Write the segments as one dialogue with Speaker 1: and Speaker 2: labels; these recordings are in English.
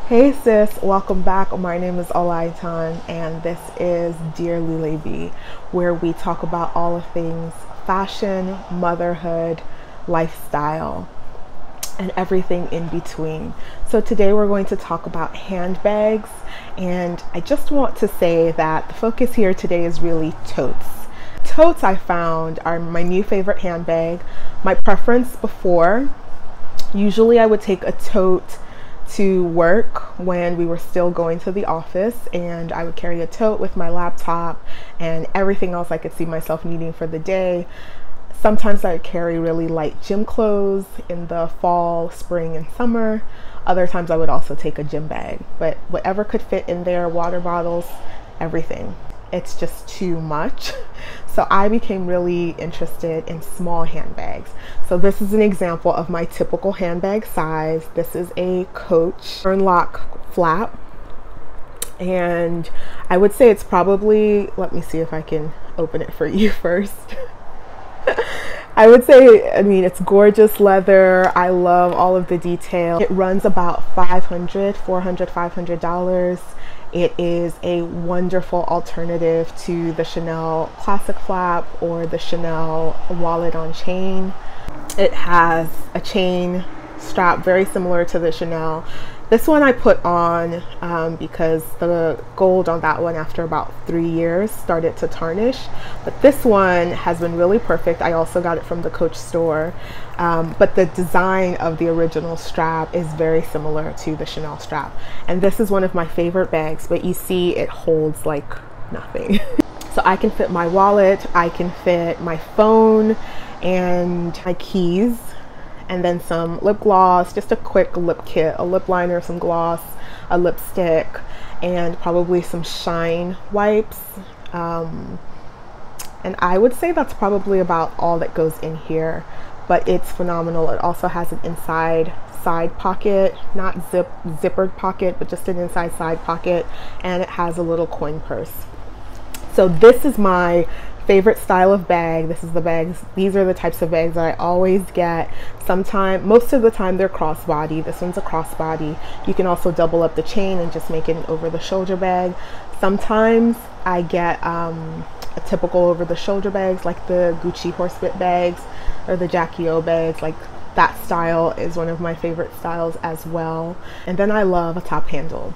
Speaker 1: Hey sis, welcome back. My name is Olaitan and this is Dearlulebi, where we talk about all of things fashion, motherhood, lifestyle, and everything in between. So today we're going to talk about handbags, and I just want to say that the focus here today is really totes. Totes I found are my new favorite handbag. My preference before, usually I would take a tote to work when we were still going to the office, and I would carry a tote with my laptop and everything else I could see myself needing for the day. Sometimes I would carry really light gym clothes in the fall, spring, and summer. Other times I would also take a gym bag, but whatever could fit in there, water bottles, everything. It's just too much. So I became really interested in small handbags. So this is an example of my typical handbag size. This is a Coach turn lock flap. And I would say it's probably, let me see if I can open it for you first. I would say, it's gorgeous leather. I love all of the detail. It runs about $500. It is a wonderful alternative to the Chanel classic flap or the Chanel wallet on chain. It has a chain strap very similar to the Chanel. This one I put on because the gold on that one after about 3 years started to tarnish, but this one has been really perfect. I also got it from the Coach store, but the design of the original strap is very similar to the Chanel strap, and this is one of my favorite bags, but you see it holds like nothing. So I can fit my wallet, I can fit my phone and my keys, and then some lip gloss, just a quick lip kit, a lip liner, some gloss, a lipstick, and probably some shine wipes. And I would say that's probably about all that goes in here, but it's phenomenal. It also has an inside side pocket, not zippered pocket, but just an inside side pocket, and it has a little coin purse. So this is my favorite style of bag. This is the bags, these are the types of bags that I always get. Most of the time they're crossbody. This one's a crossbody. You can also double up the chain and just make it an over the shoulder bag. Sometimes I get a typical over the shoulder bags like the Gucci horsebit bags or the Jackie O bags. Like that style is one of my favorite styles as well. And then I love a top handle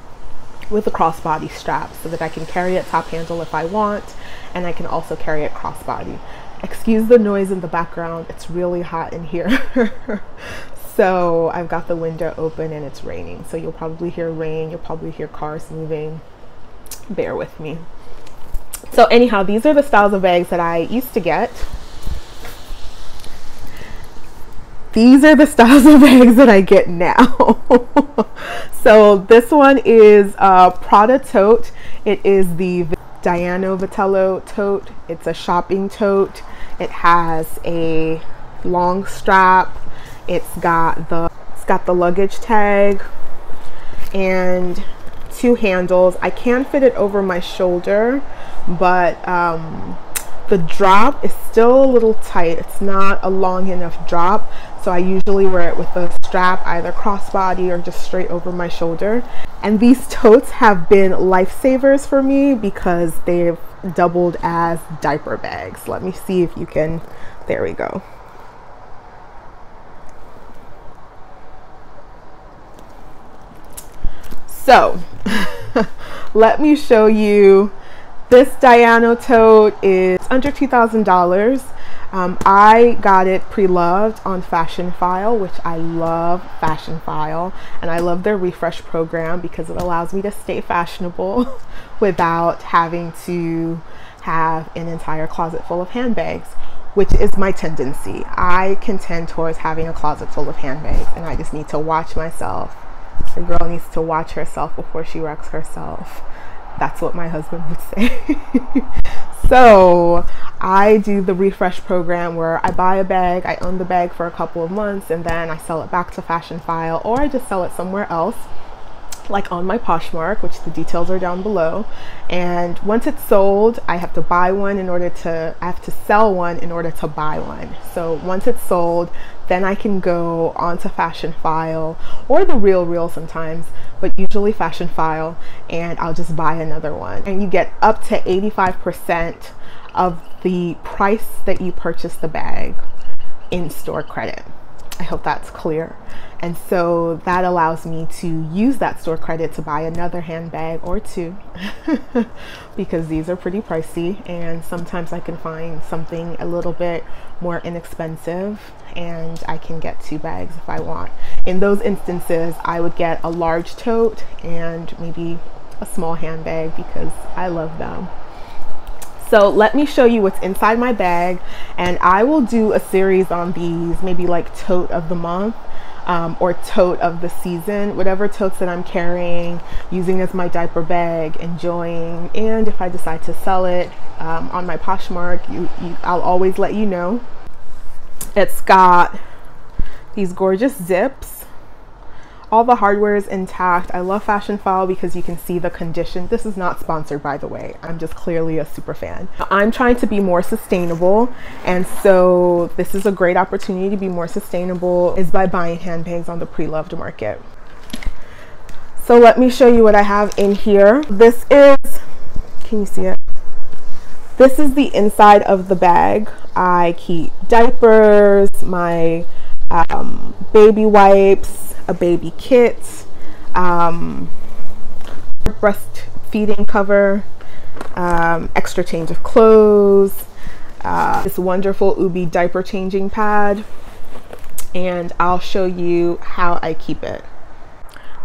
Speaker 1: with a crossbody strap so that I can carry it top handle if I want, and I can also carry it crossbody. Excuse the noise in the background, it's really hot in here. So I've got the window open and it's raining, so you'll probably hear rain, you'll probably hear cars moving. Bear with me. So anyhow, these are the styles of bags that I used to get. These are the styles of bags that I get now. So this one is a Prada tote. It is the Daino Vitello tote. It's a shopping tote. It has a long strap. It's got the luggage tag and 2 handles. I can fit it over my shoulder, but the drop is still a little tight. It's not a long enough drop, so I usually wear it with the strap either crossbody or just straight over my shoulder. And these totes have been lifesavers for me because they've doubled as diaper bags. Let me see if you can, there we go. So let me show you. This Daino tote is under $2,000. I got it pre-loved on Fashion File, which I love Fashion File, and I love their refresh program because it allows me to stay fashionable without having to have an entire closet full of handbags, which is my tendency. I can tend towards having a closet full of handbags, and I just need to watch myself. A girl needs to watch herself before she wrecks herself. That's what my husband would say. So I do the refresh program where I buy a bag, I own the bag for a couple of months, and then I sell it back to Fashion File, or I just sell it somewhere else. like on my Poshmark, which the details are down below. And once it's sold, I have to buy one in order to, I have to sell one in order to buy one. So once it's sold, then I can go onto Fashion File or the Real sometimes, but usually Fashion File, and I'll just buy another one. And you get up to 85% of the price that you purchase the bag in store credit. I hope that's clear. And so that allows me to use that store credit to buy another handbag or two because these are pretty pricey, and sometimes I can find something a little bit more inexpensive and I can get two bags if I want. In those instances, I would get a large tote and maybe a small handbag because I love them. So let me show you what's inside my bag, and I will do a series on these, maybe like tote of the month or tote of the season, whatever totes that I'm carrying, using as my diaper bag, enjoying, and if I decide to sell it on my Poshmark, I'll always let you know. It's got these gorgeous zips. All the hardware is intact. I love Fashion File because you can see the condition. This is not sponsored, by the way. I'm just clearly a super fan. I'm trying to be more sustainable, and so this is a great opportunity to be more sustainable, is by buying handbags on the pre-loved market. So let me show you what I have in here. This is, can you see it? This is the inside of the bag. I keep diapers, my baby wipes, a baby kit, breastfeeding cover, extra change of clothes, this wonderful ootd diaper changing pad, and I'll show you how I keep it.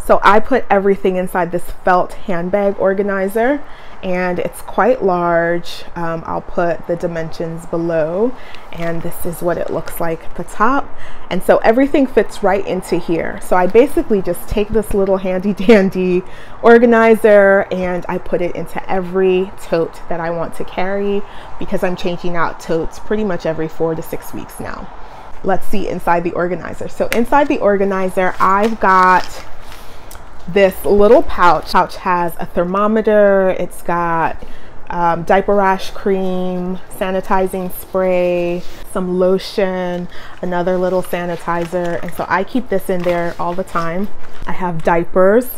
Speaker 1: So I put everything inside this felt handbag organizer, and it's quite large. I'll put the dimensions below, and this is what it looks like at the top. And so everything fits right into here. So I basically just take this little handy dandy organizer and I put it into every tote that I want to carry, because I'm changing out totes pretty much every 4 to 6 weeks now. Let's see inside the organizer. So inside the organizer, I've got this little pouch. Pouch has a thermometer, it's got diaper rash cream, sanitizing spray, some lotion, another little sanitizer, and so I keep this in there all the time. I have diapers.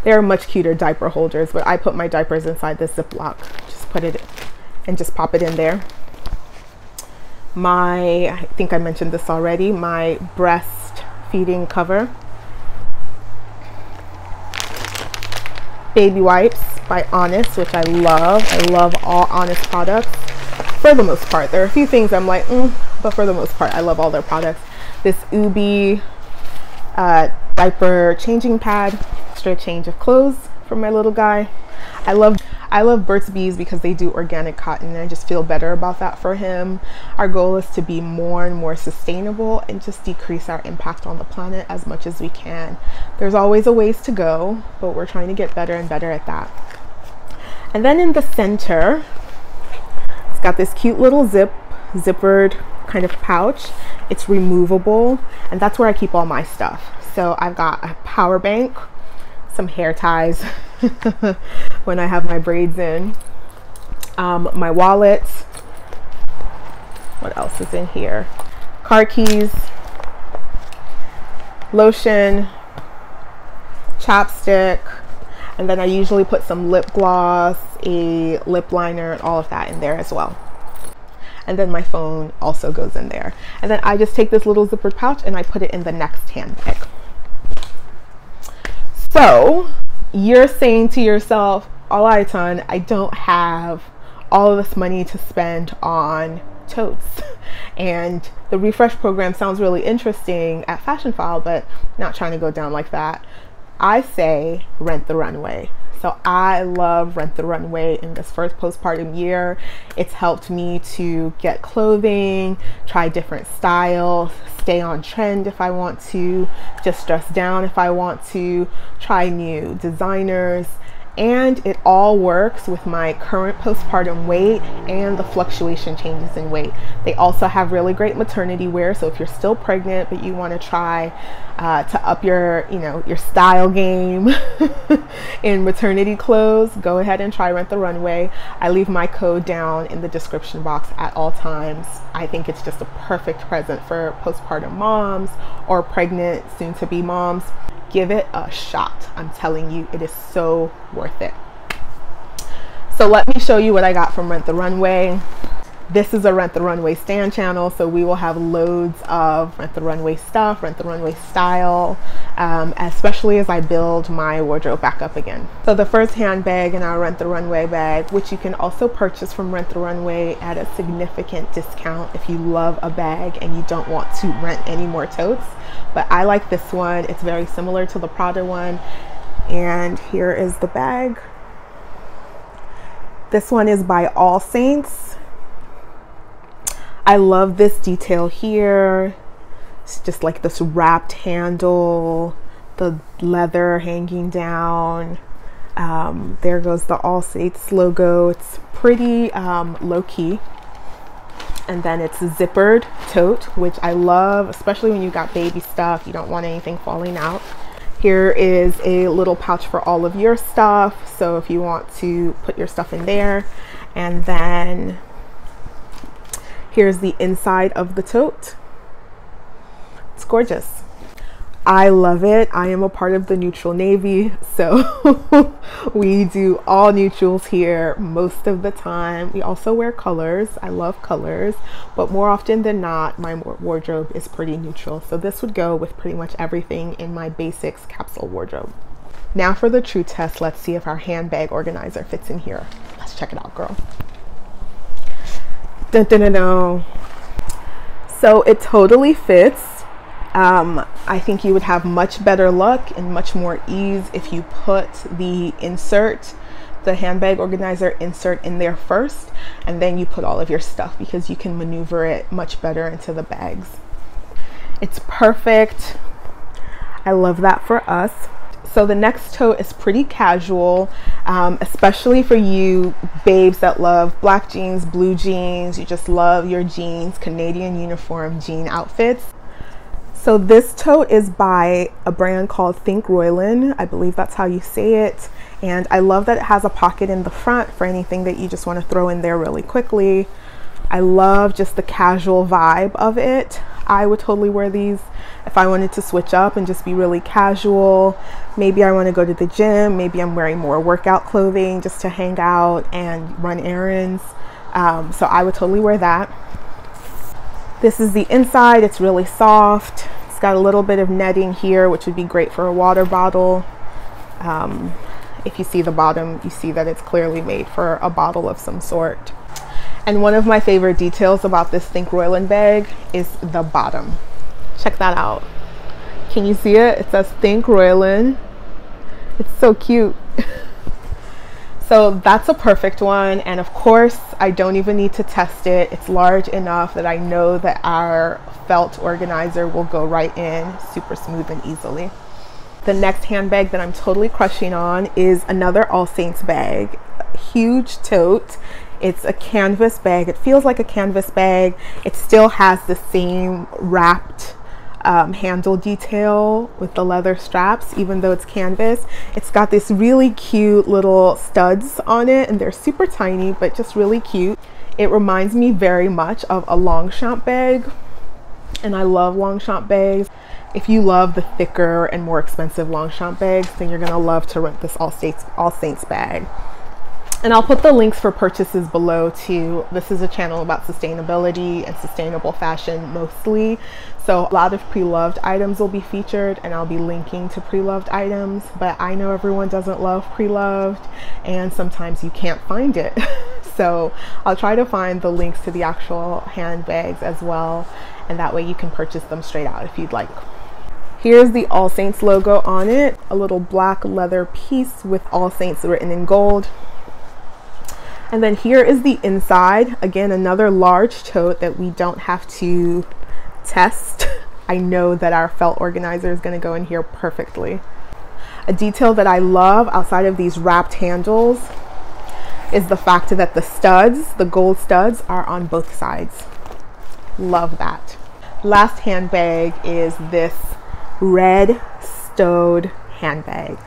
Speaker 1: They're much cuter diaper holders, but I put my diapers inside this Ziploc. Just put it and just pop it in there. I think I mentioned this already, my breastfeeding cover. Baby wipes by Honest, which I love. I love all Honest products for the most part. There are a few things I'm like, but for the most part, I love all their products. This ootd diaper changing pad, extra change of clothes for my little guy. I love Burt's Bees because they do organic cotton, and I just feel better about that for him. Our goal is to be more and more sustainable and just decrease our impact on the planet as much as we can. There's always a ways to go, but we're trying to get better and better at that. And then in the center, it's got this cute little zippered kind of pouch. It's removable, and that's where I keep all my stuff. So I've got a power bank, some hair ties when I have my braids in, my wallet. What else is in here? Car keys, lotion, chapstick, and then I usually put some lip gloss, a lip liner, and all of that in there as well. And then my phone also goes in there. And then I just take this little zippered pouch and I put it in the next handbag. So you're saying to yourself, Olaitan, I don't have all of this money to spend on totes. And the refresh program sounds really interesting at Fashion File, but not trying to go down like that. I say rent the runway. So I love Rent the Runway in this first postpartum year. It's helped me to get clothing, try different styles, stay on trend if I want to, just dress down if I want to, try new designers. and it all works with my current postpartum weight and the fluctuation changes in weight. They also have really great maternity wear, so if you're still pregnant but you want to try to up your your style game in maternity clothes, go ahead and try Rent the Runway. I leave my code down in the description box at all times. I think it's just a perfect present for postpartum moms or pregnant soon-to-be moms. Give it a shot. I'm telling you, it is so worth it. So let me show you what I got from Rent the Runway. This is a Rent the Runway stan channel, so we will have loads of Rent the Runway stuff, Rent the Runway style, especially as I build my wardrobe back up again. So the first handbag in our Rent the Runway bag, which you can also purchase from Rent the Runway at a significant discount if you love a bag and you don't want to rent any more totes. But I like this one. It's very similar to the Prada one. And here is the bag. This one is by Allsaints. I love this detail here. It's just like this wrapped handle, the leather hanging down. There goes the Allsaints logo. It's pretty low-key. And then it's a zippered tote, which I love, especially when you got baby stuff. You don't want anything falling out. Here is a little pouch for all of your stuff, so if you want to put your stuff in there. And then here's the inside of the tote. It's gorgeous. I love it. I am a part of the neutral navy, so we do all neutrals here most of the time. We also wear colors. I love colors, but more often than not, my wardrobe is pretty neutral. So this would go with pretty much everything in my basics capsule wardrobe. Now for the true test, let's see if our handbag organizer fits in here. Let's check it out, girl. Dun, dun, dun, dun. So it totally fits. I think you would have much better luck and much more ease if you put the insert, the handbag organizer insert in there first, and then you put all of your stuff, because you can maneuver it much better into the bags. It's perfect. I love that for us. So the next tote is pretty casual, especially for you babes that love black jeans, blue jeans, you just love your jeans, Canadian uniform jean outfits. So this tote is by a brand called Think Royalin. I believe that's how you say it. And I love that it has a pocket in the front for anything that you just want to throw in there really quickly. I love just the casual vibe of it. I would totally wear these if I wanted to switch up and just be really casual. Maybe I want to go to the gym. Maybe I'm wearing more workout clothing just to hang out and run errands. So I would totally wear that. This is the inside. It's really soft. It's got a little bit of netting here, which would be great for a water bottle. If you see the bottom, you see that it's clearly made for a bottle of some sort. And one of my favorite details about this Think Royalin bag is the bottom. Check that out. Can you see it? It says Think Royalin. It's so cute. So that's a perfect one, and of course I don't even need to test it. It's large enough that I know that our felt organizer will go right in super smooth and easily. The next handbag that I'm totally crushing on is another Allsaints bag. Huge tote. It's a canvas bag. It feels like a canvas bag. It still has the same wrapped handle detail with the leather straps, even though it's canvas. It's got this really cute little studs on it, and they're super tiny but just really cute. It reminds me very much of a Longchamp bag, and I love Longchamp bags. If you love the thicker and more expensive Longchamp bags, then you're gonna love to rent this Allsaints bag. And I'll put the links for purchases below too. This is a channel about sustainability and sustainable fashion mostly. So a lot of pre-loved items will be featured, and I'll be linking to pre-loved items, but I know everyone doesn't love pre-loved, and sometimes you can't find it. So I'll try to find the links to the actual handbags as well, and that way you can purchase them straight out if you'd like. Here's the Allsaints logo on it, a little black leather piece with Allsaints written in gold. And then here is the inside. Again, another large tote that we don't have to test. I know that our felt organizer is going to go in here perfectly. A detail that I love outside of these wrapped handles is the fact that the studs, the gold studs, are on both sides. Love that. Last handbag is this red Stowed handbag.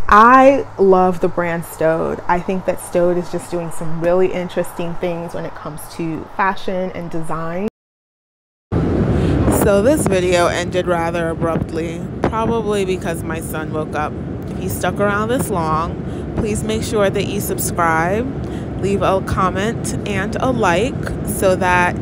Speaker 1: I love the brand Stowed. I think that Stowed is just doing some really interesting things when it comes to fashion and design. So this video ended rather abruptly, probably because my son woke up. If you stuck around this long, please make sure that you subscribe, leave a comment and a like so that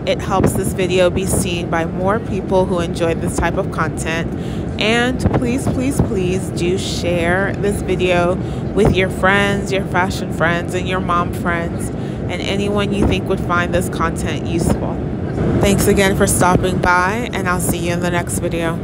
Speaker 1: it helps this video be seen by more people who enjoy this type of content. And please do share this video with your friends, your fashion friends, and your mom friends, and anyone you think would find this content useful. Thanks again for stopping by, and I'll see you in the next video.